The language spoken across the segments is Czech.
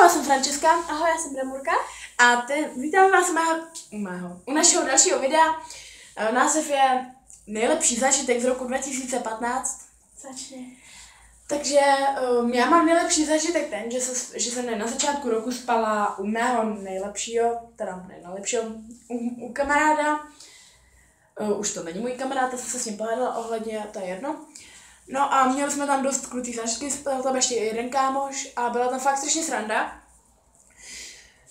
Čau, já jsem Francesca. Ahoj, já jsem Bramurka. A vítám vás u našeho dalšího videa. Název je Nejlepší zážitek z roku 2015. Začni. Takže já mám nejlepší zážitek ten, že jsem na začátku roku spala u mého nejlepšího, teda nejlepšího, u kamaráda. Už to není můj kamarád, já jsem se s ním pohádala ohledně, to je jedno. No a měli jsme tam dost krutý zážitky, spal tam ještě jeden kámoš a byla tam fakt strašně sranda.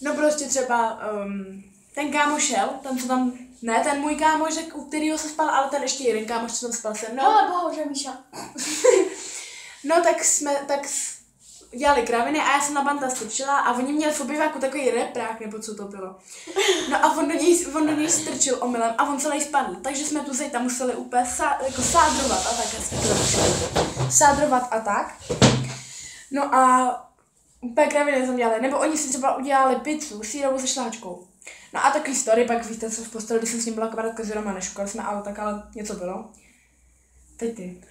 No prostě třeba ten kámoš šel, ne ten můj kámoš, u kterýho se spal, ale ten ještě jeden kámoš, co tam spal se mnou. Ale bohužel, Míša. No tak dělali kraviny a já jsem na banta strčila a oni měli v obyváku takový reprák, nebo co to bylo. No a on do něj strčil omylem a on celý spadl, takže jsme tu tam museli úplně sádrovat a tak. Sádrovat a tak. No a úplně kraviny jsme dělali, nebo oni si třeba udělali pizzu sírovou se šláčkou. No a takový story, pak víte, co v posteli, když jsem s ním byla kamarádka s Roma, nešukali jsme, ale něco bylo. Teď ty.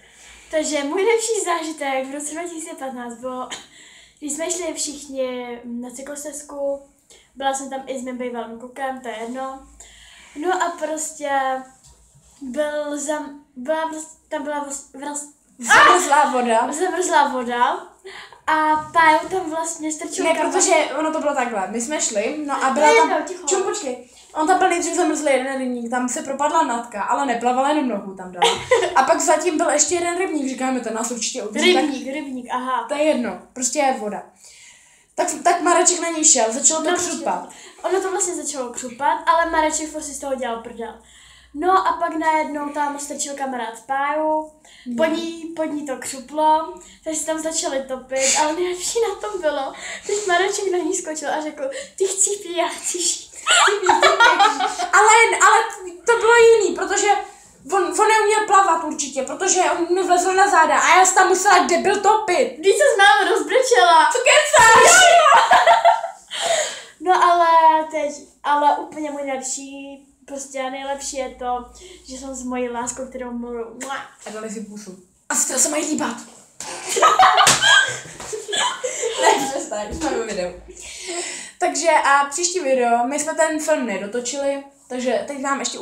Takže můj nejlepší zážitek v roce 2015 bylo, když jsme šli všichni na cyklostezku, byla jsem tam i s mým bývalým klukem, to je jedno. No a prostě zamrzlá voda a Pájo tam vlastně strčil protože ono to bylo takhle, my jsme šli, no a byla tam, počkej, on tam byl nejdřív zamrzl jeden rybník, tam se propadla Natka, ale neplavala, jenom nohu tam dala. A pak zatím byl ještě jeden rybník, říkáme to, nás určitě udrží. Rybník, aha. To je jedno, prostě je voda. Tak Mareček na něj šel, začalo to křupat. Ono to vlastně začalo křupat, ale Mareček si z toho dělal prdel. No a pak najednou tam strčil kamarád Páju, pod ní to křuplo, takže se tam začali topit, ale nejlepší na tom bylo, teď Mareček na ní skočil a řekl, ty chcípí, já chci žít. Ale to bylo jiný, protože on neuměl plavat určitě, protože on mi vlezl na záda a já jsem tam musela debil topit. Když se s mámou rozbrečela. Co kecáš? No ale úplně můj nejlepší, prostě nejlepší je to, že jsem s mojí láskou, kterou miluju. A dali si pusu. A zítra se mají líbat. Ne, přestaň, máme video. Takže a příští video, my jsme ten film nedotočili, takže teď vám ještě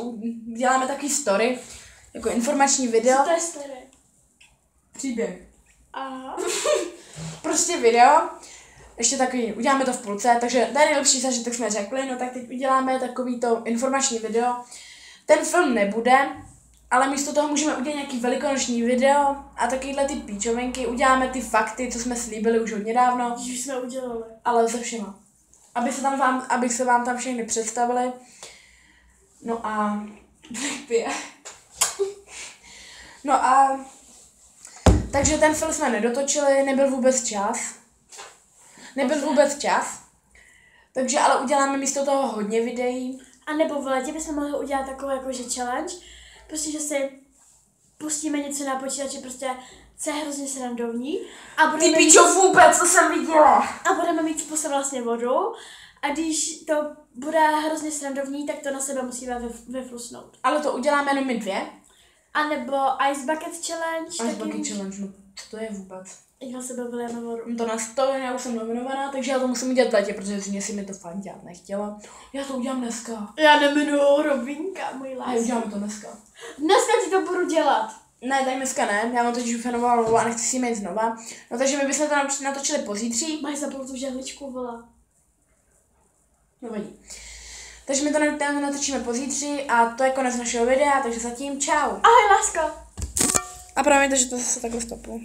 děláme takový story, jako informační video. Co to je story? Příběh. Aha. Prostě video, ještě takový, uděláme to v půlce, takže to je nejlepší zážitek, jsme řekli, no tak teď uděláme takový to informační video. Ten film nebude, ale místo toho můžeme udělat nějaký velikonoční video a takovýhle ty píčovinky, uděláme ty fakty, co jsme slíbili už hodně dávno. Už jsme udělali. Ale se všema. Abych se vám tam všechny představili. No a... No a... Takže ten film jsme nedotočili, nebyl vůbec čas. Takže ale uděláme místo toho hodně videí. A nebo v létě bychom mohli udělat takovou jakože challenge. Prostě, že si pustíme něco na počítači, prostě co je hrozně srandovní. Ty pičo vůbec, co jsem viděla. A budeme mít v puse vlastně vodu. A když to bude hrozně srandovní, tak to na sebe musíme vyflusnout. Ale to uděláme jenom my dvě? A nebo Ice Bucket Challenge. Ice Bucket Challenge, no co to je vůbec? Jak na sebe vylijeme vodu. No to já už jsem nominovaná, takže já to musím udělat v létě, protože si mi to fakt dělat nechtěla. Já to udělám dneska. Já nejmenuji Robinka, můj láska. Já uděláme to dneska. Dneska ti to budu dělat. Ne, tak dneska ne, já mám totiž ufenovala a nechci si mít znova. No takže my bychom to natočili pozítří. Máš zapal tu žehličku, vola. No vadí. Takže my to natočíme pozítří a to je konec našeho videa, takže zatím čau. Ahoj, lásko. A promiňte, že to zase takhle stopu.